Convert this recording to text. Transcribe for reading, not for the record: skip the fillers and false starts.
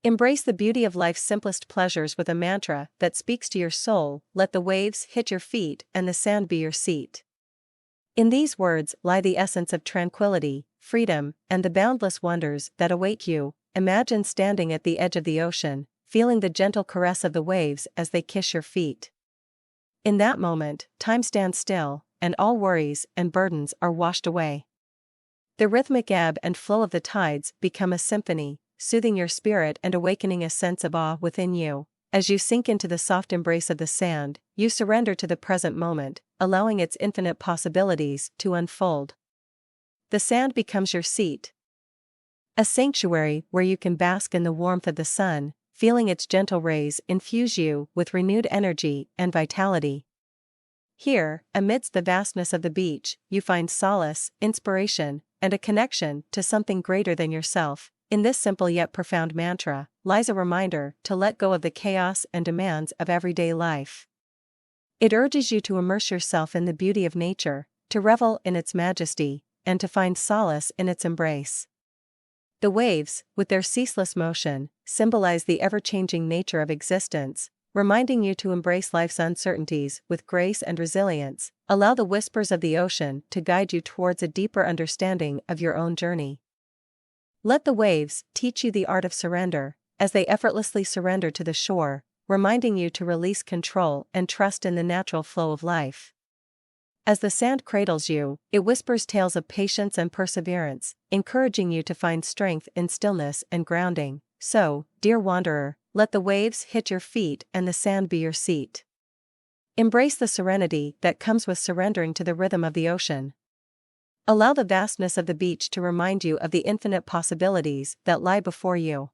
Embrace the beauty of life's simplest pleasures with a mantra that speaks to your soul. Let the waves hit your feet and the sand be your seat. In these words lie the essence of tranquility, freedom, and the boundless wonders that await you. Imagine standing at the edge of the ocean, feeling the gentle caress of the waves as they kiss your feet. In that moment, time stands still, and all worries and burdens are washed away. The rhythmic ebb and flow of the tides become a symphony, soothing your spirit and awakening a sense of awe within you. As you sink into the soft embrace of the sand, you surrender to the present moment, allowing its infinite possibilities to unfold. The sand becomes your seat, a sanctuary where you can bask in the warmth of the sun, feeling its gentle rays infuse you with renewed energy and vitality. Here, amidst the vastness of the beach, you find solace, inspiration, and a connection to something greater than yourself. In this simple yet profound mantra lies a reminder to let go of the chaos and demands of everyday life. It urges you to immerse yourself in the beauty of nature, to revel in its majesty, and to find solace in its embrace. The waves, with their ceaseless motion, symbolize the ever-changing nature of existence, reminding you to embrace life's uncertainties with grace and resilience. Allow the whispers of the ocean to guide you towards a deeper understanding of your own journey. Let the waves teach you the art of surrender, as they effortlessly surrender to the shore, reminding you to release control and trust in the natural flow of life. As the sand cradles you, it whispers tales of patience and perseverance, encouraging you to find strength in stillness and grounding. So, dear wanderer, let the waves hit your feet and the sand be your seat. Embrace the serenity that comes with surrendering to the rhythm of the ocean. Allow the vastness of the beach to remind you of the infinite possibilities that lie before you.